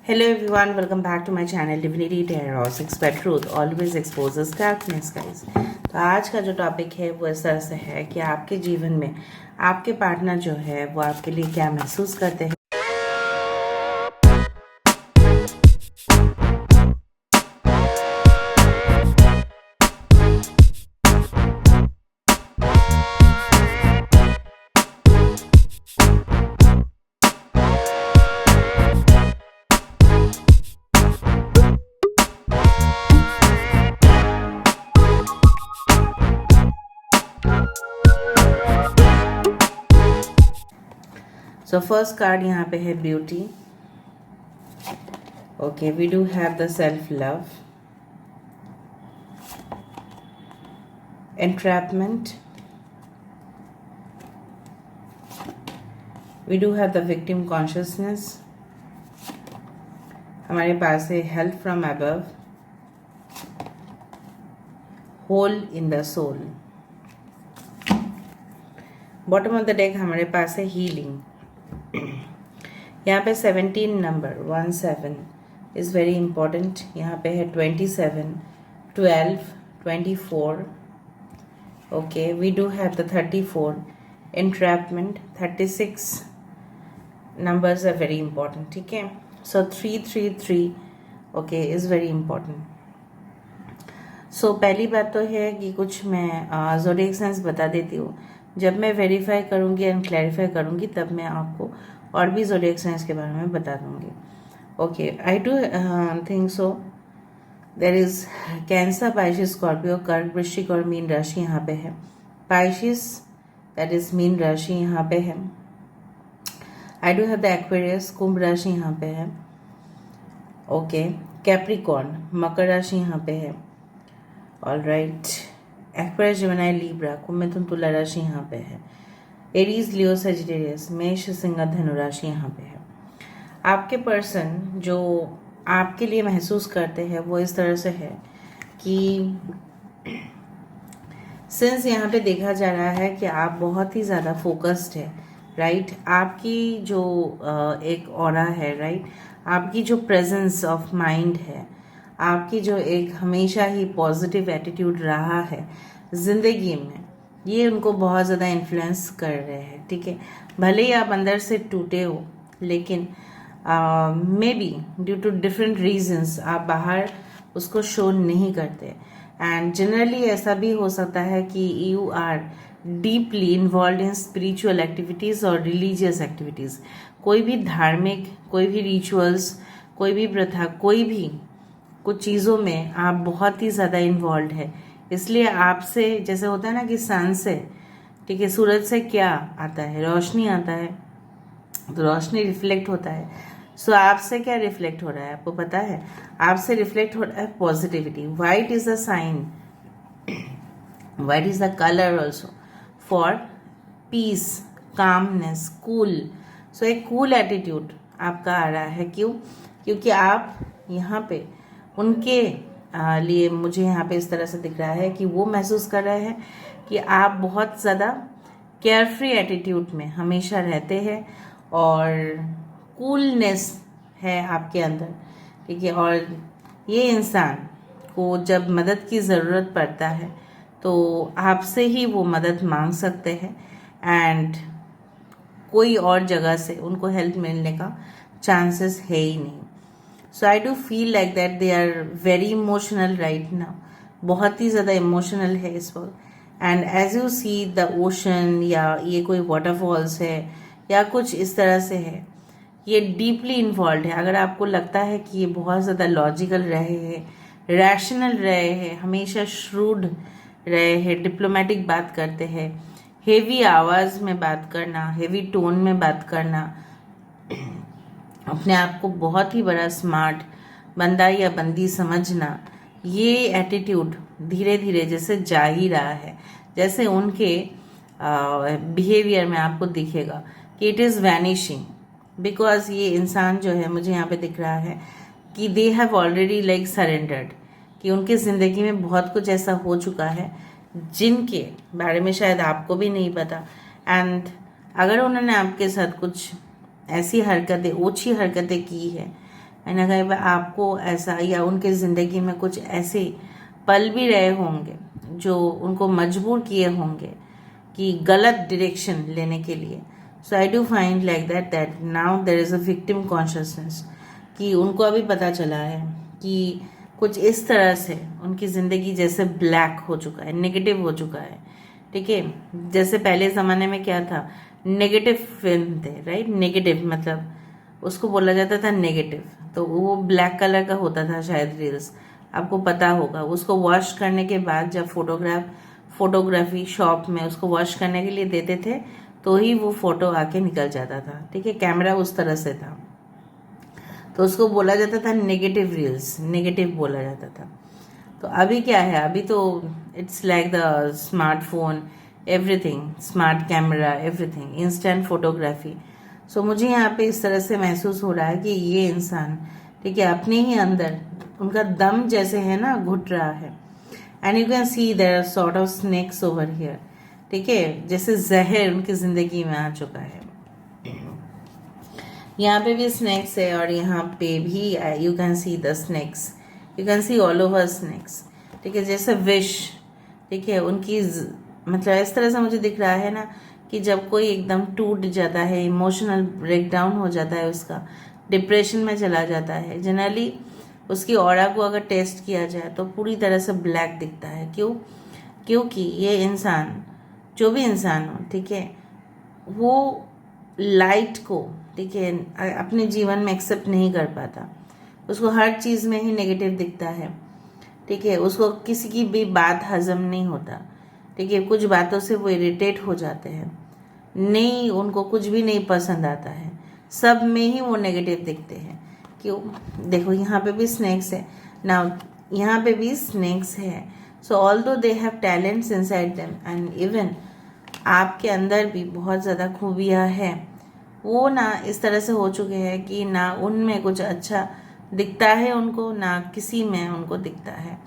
Hello everyone, welcome back to my channel Divinity Tarot 6 by Truth always exposes darkness guys। तो आज का जो topic है वो इस तरह से है कि आपके जीवन में आपके पार्टनर जो है वो आपके लिए क्या महसूस करते हैं। So first card यहाँ पे है beauty. Okay, we do have the self-love, entrapment, we do have the victim consciousness, हमारे पास है help from above, hole in the soul, bottom of the deck हमारे पास है healing। यहाँ पे 17 नंबर 17 इज़ वेरी इम्पोर्टेंट। यहाँ पे है 27, 12, 24। Okay, we do have the 34 entrapment, 36 numbers are very important। ठीक है, so 333 okay is very important. So पहली बात तो है कि कुछ मैं ज़ोडिएक साइंस बता देती हूँ। जब मैं वेरीफाई करूँगी एंड क्लैरिफाई करूँगी तब मैं आपको और भी ज़ोडिएक साइंस के बारे में बता दूँगी। Okay, I do think so there is Cancer, Pisces, Scorpio, कर्क, वृश्चिक और मीन राशि यहाँ पे है। पाइशिस दैट इज़ मीन राशि यहाँ पे है। I do have the Aquarius, कुंभ राशि यहाँ पे है। ओके, कैप्रिकॉर्न, मकर राशि यहाँ पे है। All right, Aquarius, Gemini, Libra, कुंभ, मिथुन, तुला राशि यहाँ पे है। एरीज, लियो, सजिटेरियस, मेष, सिंह, धनु राशि यहाँ पे है। आपके पर्सन जो आपके लिए महसूस करते हैं वो इस तरह से है कि सिंस यहाँ पे देखा जा रहा है कि आप बहुत ही ज़्यादा फोकस्ड है, राइट। आपकी जो एक ऑरा है, राइट, आपकी जो प्रेजेंस ऑफ माइंड है, आपकी जो एक हमेशा ही पॉजिटिव एटीट्यूड रहा है ज़िंदगी में, ये उनको बहुत ज़्यादा इन्फ्लुएंस कर रहे हैं। ठीक है, भले ही आप अंदर से टूटे हो, लेकिन maybe due to different reasons आप बाहर उसको शो नहीं करते। एंड जनरली ऐसा भी हो सकता है कि you are deeply involved in spiritual activities और रिलीजियस एक्टिविटीज़। कोई भी धार्मिक, कोई भी रिचुअल्स, कोई भी प्रथा, कोई भी कुछ चीज़ों में आप बहुत ही ज़्यादा इन्वॉल्व है। इसलिए आपसे जैसे होता है ना कि सन से, ठीक है, सूरज से क्या आता है, रोशनी आता है, तो रोशनी रिफ्लेक्ट होता है। सो आपसे क्या रिफ्लेक्ट हो रहा है आपको पता है? आपसे रिफ्लेक्ट हो रहा है positivity. White is the sign, white is the colour also for peace, calmness, cool. So एक कूल एटीट्यूड आपका आ रहा है। क्यों? क्योंकि आप यहाँ पे उनके लिए, मुझे यहाँ पे इस तरह से दिख रहा है कि वो महसूस कर रहे हैं कि आप बहुत ज़्यादा केयरफ्री एटीट्यूड में हमेशा रहते हैं और कूलनेस है आपके अंदर। ठीक है, और ये इंसान को जब मदद की ज़रूरत पड़ता है तो आपसे ही वो मदद मांग सकते हैं एंड कोई और जगह से उनको हेल्प मिलने का चांसेस है ही नहीं। So I do feel like that they are very emotional right now, बहुत ही ज़्यादा इमोशनल है इस वक्त। And as you see the ocean, या ये कोई वाटरफॉल्स है या कुछ इस तरह से है, ये डीपली इन्वॉल्व है। अगर आपको लगता है कि ये बहुत ज़्यादा लॉजिकल रहे हैं, रैशनल रहे हैं, हमेशा श्रूड रहे हैं, डिप्लोमेटिक बात करते हैं, हेवी आवाज़ में बात करना, हेवी टोन में बात करना, अपने आप को बहुत ही बड़ा स्मार्ट बंदा या बंदी समझना, ये एटीट्यूड धीरे धीरे जैसे जा ही रहा है। जैसे उनके बिहेवियर में आपको दिखेगा कि इट इज़ वैनिशिंग, बिकॉज ये इंसान जो है मुझे यहाँ पे दिख रहा है कि they have already like surrendered, कि उनकी ज़िंदगी में बहुत कुछ ऐसा हो चुका है जिनके बारे में शायद आपको भी नहीं पता। एंड अगर उन्होंने आपके साथ कुछ ऐसी हरकतें, ओछी हरकतें की है एंड अगर आपको ऐसा या उनके ज़िंदगी में कुछ ऐसे पल भी रहे होंगे जो उनको मजबूर किए होंगे कि गलत डायरेक्शन लेने के लिए. So I do find like that now there is a victim consciousness, कि उनको अभी पता चला है कि कुछ इस तरह से उनकी ज़िंदगी जैसे ब्लैक हो चुका है, नेगेटिव हो चुका है. ठीक है, जैसे पहले ज़माने में क्या था, नेगेटिव फिल्म थे, राइट. नेगेटिव मतलब उसको बोला जाता था नेगेटिव, तो वो ब्लैक कलर का होता था शायद रील्स, आपको पता होगा. उसको वॉश करने के बाद जब फोटोग्राफी शॉप में उसको वॉश करने के लिए देते थे तो ही वो फोटो आके निकल जाता था. ठीक है, कैमरा उस तरह से था, तो उसको बोला जाता था नेगेटिव रील्स, नेगेटिव बोला जाता था. तो अभी क्या है, अभी तो it's like the smartphone, everything, smart camera, everything, instant photography. So मुझे यहाँ पे इस तरह से महसूस हो रहा है कि ये इंसान, ठीक है, अपने ही अंदर उनका दम जैसे है ना घुट रहा है. And you can see there are sort of snakes over here. ठीक है, जैसे जहर उनकी जिंदगी में आ चुका है. यहाँ पे भी स्नेक्स है और यहाँ पे भी you can see the snakes, you can see all over snakes. ठीक है, जैसे विश, ठीक है, उनकी मतलब इस तरह से मुझे दिख रहा है ना कि जब कोई एकदम टूट जाता है, इमोशनल ब्रेकडाउन हो जाता है, उसका डिप्रेशन में चला जाता है, जनरली उसकी ऑरा को अगर टेस्ट किया जाए तो पूरी तरह से ब्लैक दिखता है. क्योंकि ये इंसान, जो भी इंसान हो, ठीक है, वो लाइट को, ठीक है, अपने जीवन में एक्सेप्ट नहीं कर पाता. उसको हर चीज़ में ही नेगेटिव दिखता है. ठीक है, उसको किसी की भी बात हजम नहीं होता. ठीक है, कुछ बातों से वो इरिटेट हो जाते हैं, नहीं, उनको कुछ भी नहीं पसंद आता है, सब में ही वो नेगेटिव दिखते हैं. क्यों, देखो यहाँ पे भी स्नेक्स है ना, यहाँ पे भी स्नेक्स है. सो although they have talents inside them and even आपके अंदर भी बहुत ज़्यादा खूबियाँ हैं, वो ना इस तरह से हो चुके हैं कि ना उनमें कुछ अच्छा दिखता है उनको, ना किसी में उनको दिखता है.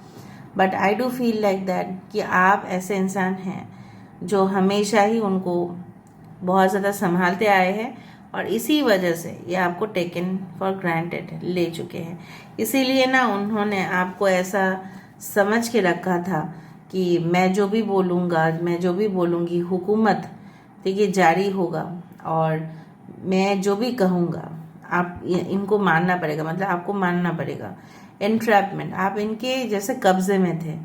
But I do feel like that कि आप ऐसे इंसान हैं जो हमेशा ही उनको बहुत ज़्यादा संभालते आए हैं और इसी वजह से ये आपको टेकन फॉर ग्रांटेड ले चुके हैं. इसीलिए ना उन्होंने आपको ऐसा समझ के रखा था कि मैं जो भी बोलूँगा, मैं जो भी बोलूँगी, हुकूमत, ठीक है, जारी होगा और मैं जो भी कहूँगा आप इनको मानना पड़ेगा, मतलब आपको मानना पड़ेगा. एंट्रैपमेंट, आप इनके जैसे कब्जे में थे.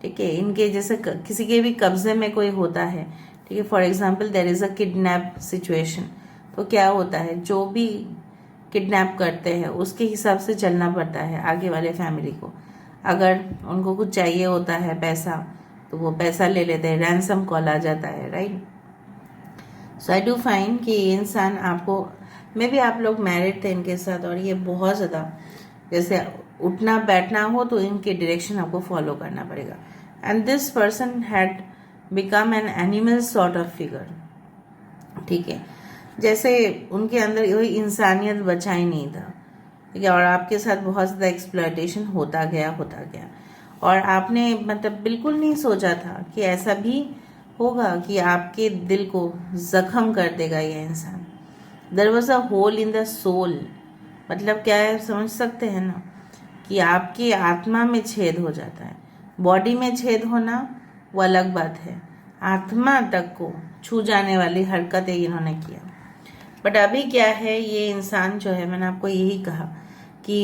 ठीक है, इनके जैसे किसी के भी कब्जे में कोई होता है, ठीक है, for example there is a kidnap situation, तो क्या होता है, जो भी किडनैप करते हैं उसके हिसाब से चलना पड़ता है आगे वाले फैमिली को. अगर उनको कुछ चाहिए होता है पैसा, तो वो पैसा ले लेते हैं, रैंसम कॉल आ जाता है, right. So I do find कि ये इंसान आपको, मे भी आप लोग मैरिड थे इनके साथ और ये बहुत ज़्यादा जैसे उठना बैठना हो तो इनके डायरेक्शन आपको फॉलो करना पड़ेगा. And this person had become an animal sort of figure. ठीक है, जैसे उनके अंदर कोई इंसानियत बचा ही नहीं था. ठीक है, और आपके साथ बहुत ज़्यादा एक्सप्लॉयटेशन होता गया और आपने मतलब बिल्कुल नहीं सोचा था कि ऐसा भी होगा कि आपके दिल को जख्म कर देगा ये इंसान. There was a hole in the soul, मतलब क्या है, समझ सकते हैं ना, कि आपकी आत्मा में छेद हो जाता है. बॉडी में छेद होना वो अलग बात है, आत्मा तक को छू जाने वाली हरकतें इन्होंने किया. बट अभी क्या है, ये इंसान जो है, मैंने आपको यही कहा कि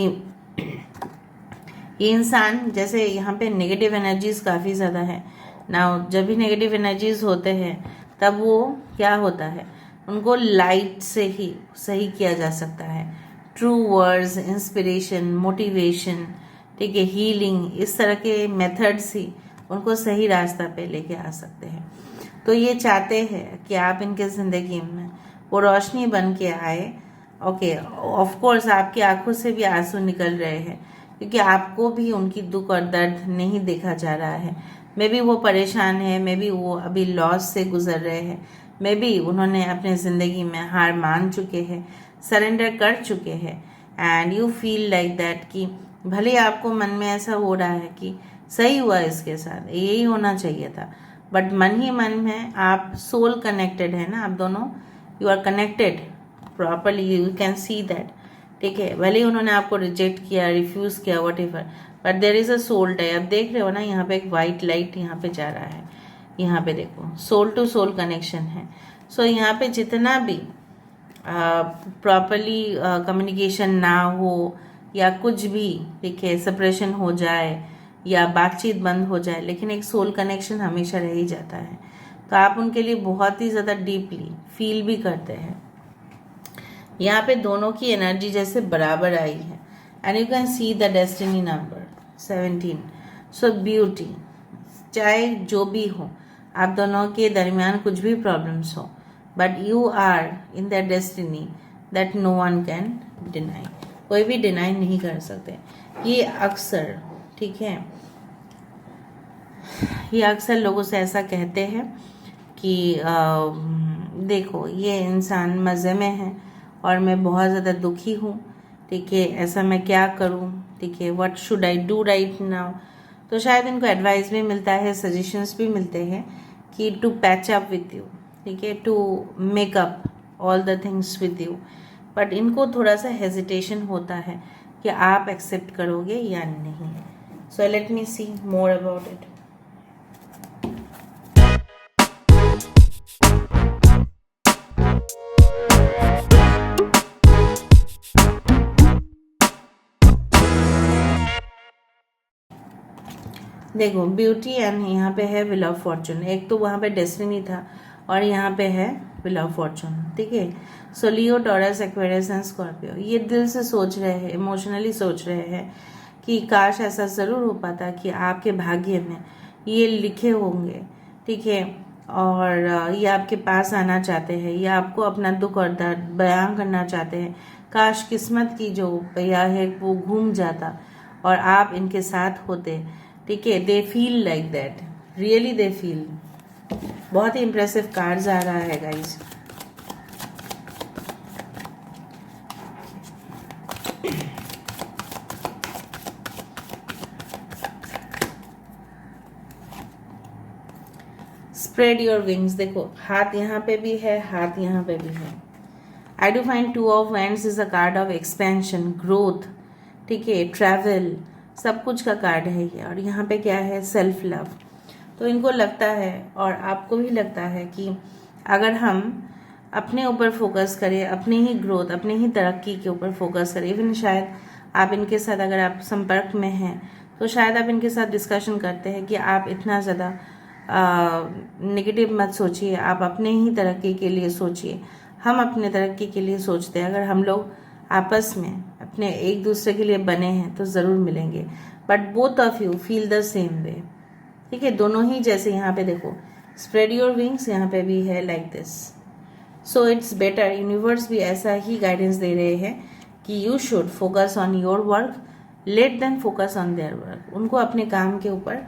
ये इंसान, जैसे यहाँ पे नेगेटिव एनर्जीज काफ़ी ज़्यादा है ना. जब भी नेगेटिव एनर्जीज होते हैं तब वो क्या होता है, उनको लाइट से ही सही किया जा सकता है. ट्रू वर्ड्स, इंस्पिरेशन, मोटिवेशन, ठीक है, हीलिंग, इस तरह के मेथड्स ही उनको सही रास्ता पे लेके आ सकते हैं. तो ये चाहते हैं कि आप इनके ज़िंदगी में वो रोशनी बन के आए. ओके, ऑफ कोर्स आपकी आंखों से भी आंसू निकल रहे हैं क्योंकि आपको भी उनकी दुख और दर्द नहीं देखा जा रहा है. मे बी वो परेशान है, मे बी वो अभी लॉस से गुजर रहे हैं, मे बी उन्होंने अपने ज़िंदगी में हार मान चुके हैं, सरेंडर कर चुके हैं. And you feel like that कि भले आपको मन में ऐसा हो रहा है कि सही हुआ इसके साथ, यही होना चाहिए था, बट मन ही मन में आप सोल कनेक्टेड है ना, आप दोनों, you are connected properly, you can see that ठीक है, भले ही उन्होंने आपको रिजेक्ट किया, रिफ्यूज किया, whatever, but there is a soul tie. अब देख रहे हो ना, यहाँ पे एक वाइट लाइट यहाँ पे जा रहा है, यहाँ पे देखो सोल टू सोल कनेक्शन है। सो यहाँ पे जितना भी प्रॉपरली कम्युनिकेशन ना हो या कुछ भी, ठीक है, सेपरेशन हो जाए या बातचीत बंद हो जाए, लेकिन एक सोल कनेक्शन हमेशा रह ही जाता है। तो आप उनके लिए बहुत ही ज़्यादा डीपली फील भी करते हैं। यहाँ पे दोनों की एनर्जी जैसे बराबर आई है, and you can see the destiny number 17। So beauty, चाहे जो भी हो, आप दोनों के दरमियान कुछ भी प्रॉब्लम्स हो, but you are in that destiny that no one can deny. कोई भी डिनाई नहीं कर सकते। ये अक्सर, ठीक है, ये अक्सर लोगों से ऐसा कहते हैं कि देखो ये इंसान मज़े में है और मैं बहुत ज़्यादा दुखी हूँ, ठीक है, ऐसा मैं क्या करूँ, ठीक है, what should I do right now. तो शायद इनको एडवाइस भी मिलता है, सजेशंस भी मिलते हैं कि to patch up with you, ठीक है, to make up all the things with you, but इनको थोड़ा सा हेजिटेशन होता है कि आप एक्सेप्ट करोगे या नहीं। So let me see more about it. देखो ब्यूटी एंड यहाँ पे है व्हील ऑफ फॉर्चून। एक तो वहाँ पे डेस्टिनी था और यहाँ पे है व्हील ऑफ फॉर्चून, ठीक है। सो लियो, टॉरस, एक्वेरियस एंड स्कॉर्पियो ये दिल से सोच रहे हैं, इमोशनली सोच रहे हैं कि काश ऐसा ज़रूर हो पाता कि आपके भाग्य में ये लिखे होंगे, ठीक है, और ये आपके पास आना चाहते हैं या आपको अपना दुख और दर्द बयां करना चाहते हैं। काश किस्मत की जो पहिया है वो घूम जाता और आप इनके साथ होते, ठीक है। They feel like that, really they feel. बहुत ही इंप्रेसिव कार्ड्स आ रहा है गाइस। स्प्रेड योर विंग्स, देखो हाथ यहाँ पे भी है, हाथ यहाँ पे भी है। I do find two of wands is a card of expansion, growth, ठीक है, ट्रैवल, सब कुछ का कार्ड है ये। और यहाँ पे क्या है, सेल्फ लव। तो इनको लगता है और आपको भी लगता है कि अगर हम अपने ऊपर फोकस करें, अपनी ही ग्रोथ, अपनी ही तरक्की के ऊपर फोकस करें, इवन शायद आप इनके साथ अगर आप संपर्क में हैं तो शायद आप इनके साथ डिस्कशन करते हैं कि आप इतना ज़्यादा नेगेटिव मत सोचिए, आप अपने ही तरक्की के लिए सोचिए। हम अपने तरक्की के लिए सोचते हैं, अगर हम लोग आपस में अपने एक दूसरे के लिए बने हैं तो ज़रूर मिलेंगे, but both of you feel the same way, ठीक है, दोनों ही। जैसे यहाँ पे देखो स्प्रेड योर विंग्स, यहाँ पे भी है like this. So it's better, universe भी ऐसा ही गाइडेंस दे रहे हैं कि you should focus on your work, let them focus on their work. उनको अपने काम के ऊपर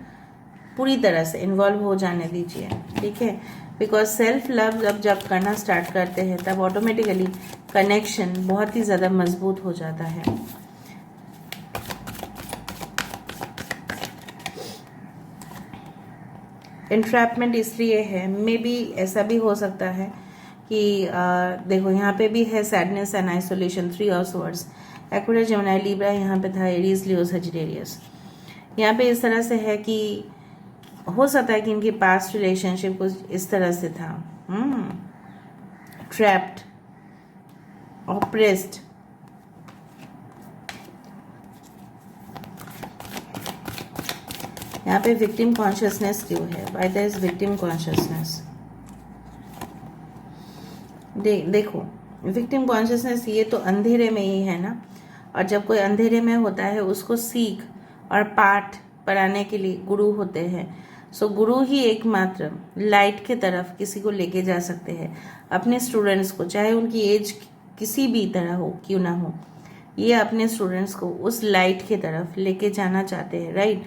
पूरी तरह से इन्वॉल्व हो जाने दीजिए, ठीक है। बिकॉज सेल्फ लव जब करना स्टार्ट करते हैं तब ऑटोमेटिकली कनेक्शन बहुत ही ज़्यादा मजबूत हो जाता है। इंट्रैपमेंट इसलिए है, मे बी ऐसा भी हो सकता है कि देखो यहाँ पे भी है sadness and isolation, 3 of swords, Aquarius, Gemini, Libra, यहाँ पे था एरीज, लियो, सजिटेरियस। यहाँ पे इस तरह से है कि हो सकता है कि इनकी पास्ट रिलेशनशिप कुछ इस तरह से था, ट्रैप्ड, ऑप्रेस्ड। यहाँ पे विक्टिम कॉन्शियसनेस क्यों है, why there is victim consciousness. देखो विक्टिम कॉन्शियसनेस ये तो अंधेरे में ही है ना, और जब कोई अंधेरे में होता है उसको सीख और पाठ पढ़ाने के लिए गुरु होते हैं। सो गुरु ही एकमात्र लाइट के तरफ किसी को लेके जा सकते हैं, अपने स्टूडेंट्स को, चाहे उनकी एज किसी भी तरह हो क्यों ना हो, ये अपने स्टूडेंट्स को उस लाइट की तरफ लेके जाना चाहते हैं, राइट।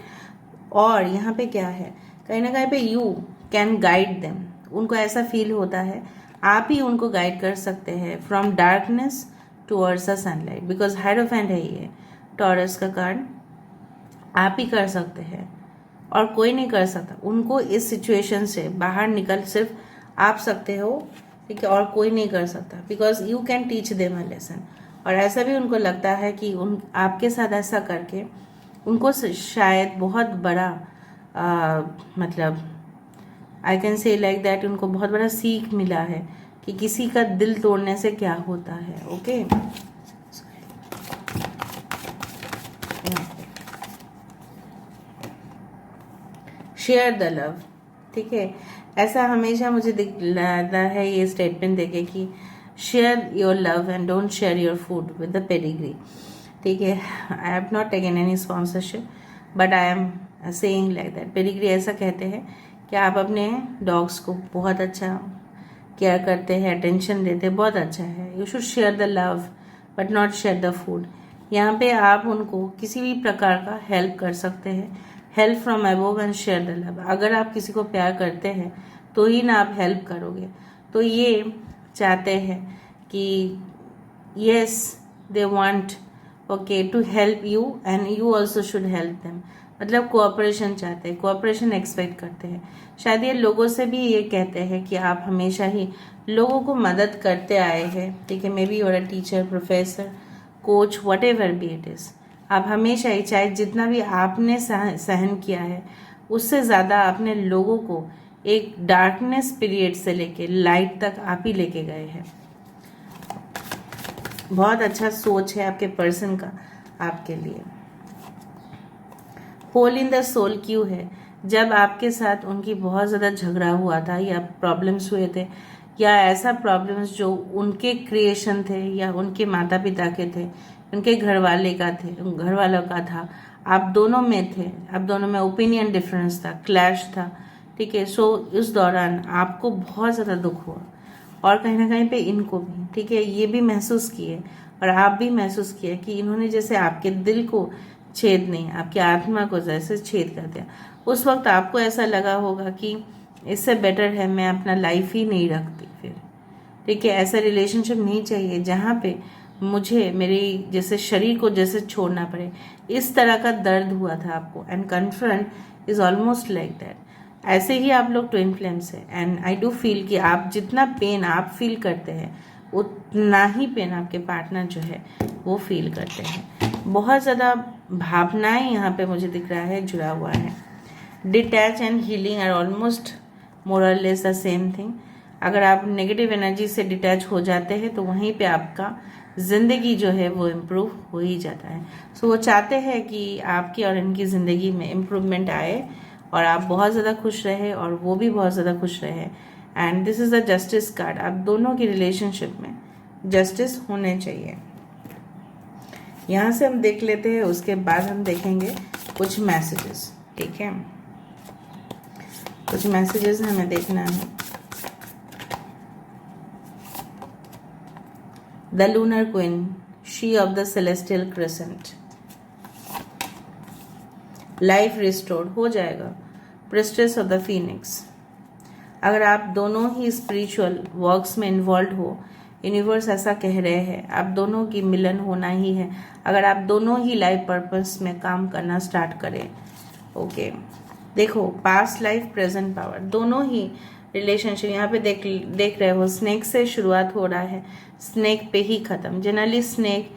और यहाँ पे क्या है, कहीं ना कहीं पे यू कैन गाइड देम, उनको ऐसा फील होता है आप ही उनको गाइड कर सकते हैं from darkness towards the sunlight, because hierophant है ये टॉरस का कार्ड, आप ही कर सकते हैं और कोई नहीं कर सकता। उनको इस सिचुएशन से बाहर निकल सिर्फ आप सकते हो, ठीक है, और कोई नहीं कर सकता, because you can teach them a lesson. और ऐसा भी उनको लगता है कि आपके साथ ऐसा करके उनको शायद बहुत बड़ा मतलब I can say like that, उनको बहुत बड़ा सीख मिला है कि किसी का दिल तोड़ने से क्या होता है। ओके, शेयर द लव, ठीक है। ऐसा हमेशा मुझे दिखता है ये स्टेटमेंट देके कि share your love and don't share your food with the pedigree, ठीक है। I have not taken any sponsorship but I am saying like that. Pedigree ऐसा कहते हैं कि आप अपने डॉग्स को बहुत अच्छा केयर करते हैं, अटेंशन देते हैं, बहुत अच्छा है। You should share the love but not share the food. यहाँ पे आप उनको किसी भी प्रकार का हेल्प कर सकते हैं, help from above and share the love. अगर आप किसी को प्यार करते हैं तो ही ना आप हेल्प करोगे। तो ये चाहते हैं कि yes they want okay to help you and you also should help them, मतलब कोऑपरेशन चाहते हैं, कोऑपरेशन एक्सपेक्ट करते हैं। शायद ये लोगों से भी ये कहते हैं कि आप हमेशा ही लोगों को मदद करते आए हैं, ठीक है। May be you're a teacher, professor, coach, what ever be it is, आप हमेशा ही चाहे जितना भी आपने सहन किया है उससे ज़्यादा आपने लोगों को एक डार्कनेस पीरियड से लेके लाइट तक आप ही लेके गए हैं। बहुत अच्छा सोच है आपके पर्सन का आपके लिए। होल इन द सोल क्यों है? जब आपके साथ उनकी बहुत ज़्यादा झगड़ा हुआ था या प्रॉब्लम्स हुए थे, या ऐसा प्रॉब्लम्स जो उनके क्रिएशन थे या उनके माता पिता के थे, उनके घर वालों का था, आप दोनों में थे, आप दोनों में ओपिनियन डिफरेंस था, क्लैश था, ठीक है। सो उस दौरान आपको बहुत ज़्यादा दुख हुआ और कहीं ना कहीं पे इनको भी, ठीक है, ये भी महसूस किए और आप भी महसूस किए कि इन्होंने जैसे आपके दिल को छेद नहीं, आपकी आत्मा को जैसे छेद कर दिया। उस वक्त आपको ऐसा लगा होगा कि इससे बेटर है मैं अपना लाइफ ही नहीं रखती फिर, ठीक है। ऐसा रिलेशनशिप नहीं चाहिए जहाँ पे मुझे मेरी जैसे शरीर को जैसे छोड़ना पड़े। इस तरह का दर्द हुआ था आपको and confront is almost like that. ऐसे ही आप लोग ट्विन फ्लेम्स है एंड आई डू फील कि आप जितना पेन आप फील करते हैं उतना ही पेन आपके पार्टनर जो है वो फील करते हैं। बहुत ज़्यादा भावनाएं यहाँ पे मुझे दिख रहा है जुड़ा हुआ है। Detach and healing are almost more और लेस द सेम थिंग। अगर आप नेगेटिव एनर्जी से डिटैच हो जाते हैं तो वहीं पे आपका ज़िंदगी जो है वो इम्प्रूव हो ही जाता है। सो वो चाहते हैं कि आपकी और इनकी ज़िंदगी में इम्प्रूवमेंट आए और आप बहुत ज़्यादा खुश रहे और वो भी बहुत ज़्यादा खुश रहे। And this is the justice card. आप दोनों की रिलेशनशिप में जस्टिस होने चाहिए। यहाँ से हम देख लेते हैं, उसके बाद हम देखेंगे कुछ मैसेजेस, ठीक है। कुछ मैसेजेस हमें देखना है। The lunar queen, she of the celestial crescent, life restored हो जाएगा। प्रिस्ट्रेस ऑफ द फीनिक्स, अगर आप दोनों ही स्पिरिचुअल वर्क्स में इन्वॉल्व हो, यूनिवर्स ऐसा कह रहे हैं आप दोनों की मिलन होना ही है। अगर आप दोनों ही लाइफ पर्पस में काम करना स्टार्ट करें, ओके। देखो पास्ट लाइफ प्रेजेंट पावर, दोनों ही रिलेशनशिप यहाँ पे देख रहे हो। स्नेक से शुरुआत हो रहा है, स्नेक पे ही खत्म। जनरली स्नेक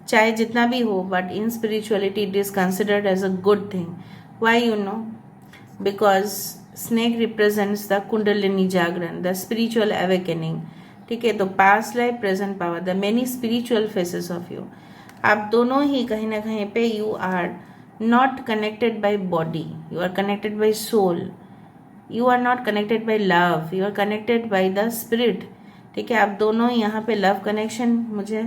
चाहे जितना भी हो but in spirituality it is considered as a good thing. Why you know? Because snake represents the kundalini jagran, the spiritual awakening, ठीक है। तो past life present power, the many spiritual faces of you. आप दोनों ही कहीं ना कहीं पे you are not connected by body, you are connected by soul, you are not connected by love, you are connected by the spirit, ठीक है। आप दोनों यहाँ पे लव कनेक्शन मुझे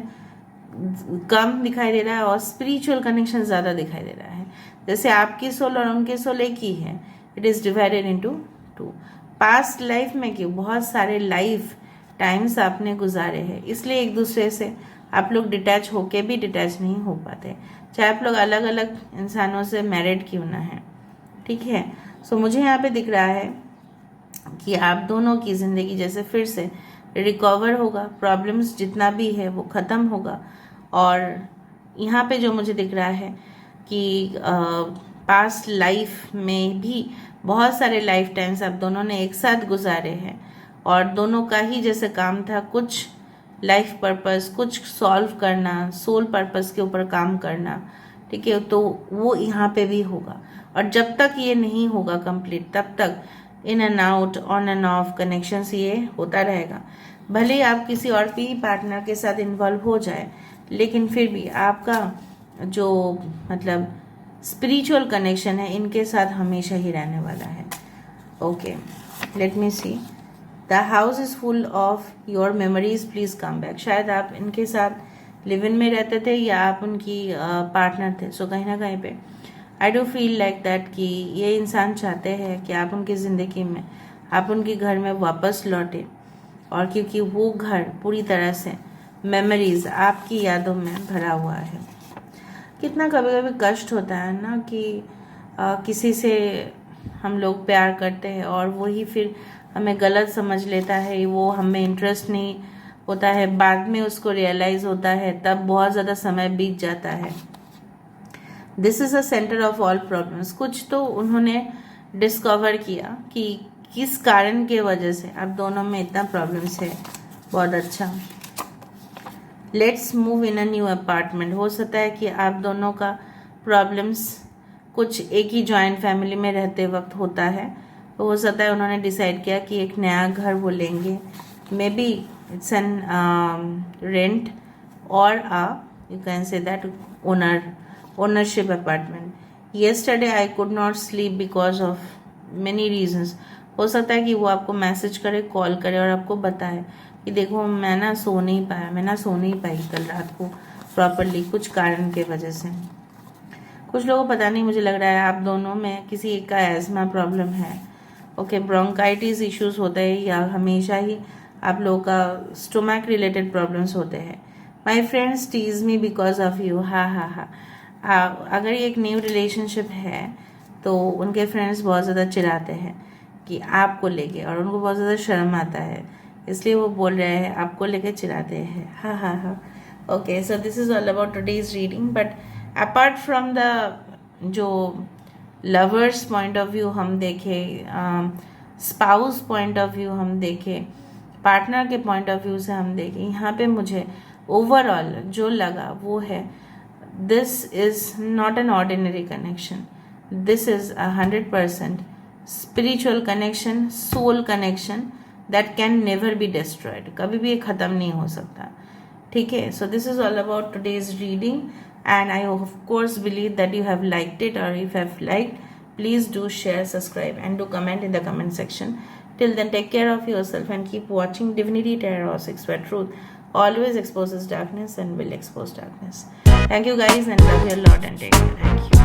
कम दिखाई दे रहा है और स्पिरिचुअल कनेक्शन ज़्यादा दिखाई दे रहा है। जैसे आपकी सोल और उनके सोल एक ही है, it is divided into two. Past life में क्यों बहुत सारे लाइफ टाइम्स आपने गुजारे हैं, इसलिए एक दूसरे से आप लोग डिटैच होके भी डिटैच नहीं हो पाते, चाहे आप लोग अलग अलग इंसानों से मैरिड क्यों ना है, ठीक है। सो मुझे यहाँ पे दिख रहा है कि आप दोनों की ज़िंदगी जैसे फिर से रिकवर होगा, प्रॉब्लम्स जितना भी है वो ख़त्म होगा। और यहाँ पे जो मुझे दिख रहा है कि पास्ट लाइफ में भी बहुत सारे लाइफ टाइम्स आप दोनों ने एक साथ गुजारे हैं और दोनों का ही जैसे काम था कुछ लाइफ पर्पस, कुछ सॉल्व करना, सोल पर्पस के ऊपर काम करना, ठीक है, तो वो यहाँ पे भी होगा। और जब तक ये नहीं होगा कंप्लीट, तब तक in and out, on end of connections ये होता रहेगा। भले ही आप किसी और भी पार्टनर के साथ इन्वॉल्व हो जाए, लेकिन फिर भी आपका जो मतलब स्पिरिचुअल कनेक्शन है इनके साथ हमेशा ही रहने वाला है। Okay, let me see. The house is full of your memories, please come back. शायद आप इनके साथ लिव इन में रहते थे या आप उनकी पार्टनर थे। सो कहीं ना कहीं पे आई डू फील लाइक दैट कि ये इंसान चाहते हैं कि आप उनकी ज़िंदगी में, आप उनके घर में वापस लौटे, और क्योंकि वो घर पूरी तरह से मेमोरीज, आपकी यादों में भरा हुआ है। कितना कभी कभी कष्ट होता है ना कि किसी से हम लोग प्यार करते हैं और वही फिर हमें गलत समझ लेता है, वो हमें इंटरेस्ट नहीं होता है, बाद में उसको रियलाइज होता है, तब बहुत ज़्यादा समय बीत जाता है। This is a centre of all problems. कुछ तो उन्होंने डिस्कवर किया कि किस कारण के वजह से आप दोनों में इतना प्रॉब्लम्स है। बहुत अच्छा। Let's move in a new apartment. हो सकता है कि आप दोनों का प्रॉब्लम्स कुछ एक ही जॉइंट फैमिली में रहते वक्त होता है, तो हो सकता है उन्होंने डिसाइड किया कि एक नया घर वो लेंगे। Maybe it's an rent और you can say that ownership apartment. Yesterday I could not sleep because of many reasons. हो सकता है कि वो आपको मैसेज करे, कॉल करे और आपको बताए कि देखो मैं ना सो नहीं पाई कल रात को प्रॉपरली, कुछ कारण के वजह से। कुछ लोगों को पता नहीं, मुझे लग रहा है आप दोनों में किसी एक का एज़मा प्रॉब्लम है। ओके, ब्रोंकाइटिस इश्यूज होते हैं या हमेशा ही आप लोगों का स्टोमैक रिलेटेड प्रॉब्लम्स होते हैं। My friends tease me because of you. हा। अगर ये एक न्यू रिलेशनशिप है तो उनके फ्रेंड्स बहुत ज़्यादा चिढ़ाते हैं कि आपको लेके, और उनको बहुत ज़्यादा शर्म आता है, इसलिए वो बोल रहे हैं आपको लेके चिढ़ाते हैं। हा। Okay, so this is all about today's reading. But apart from the जो लवर्स पॉइंट ऑफ व्यू हम देखें, स्पाउस पॉइंट ऑफ व्यू हम देखें, पार्टनर के पॉइंट ऑफ व्यू से हम देखें, यहाँ पे मुझे ओवरऑल जो लगा वो है, this is not an ordinary connection, this is 100% spiritual connection, soul connection that can never be destroyed. कभी भी ये ख़त्म नहीं हो सकता, ठीक है। So this is all about today's reading and I of course believe that you have liked it, or if you have liked, please do share, subscribe and do comment in the comment section. Till then, take care of yourself and keep watching Divinity Tarot 6, where truth always exposes darkness and will expose darkness. Thank you guys, and love you a lot, and take care. Thank you.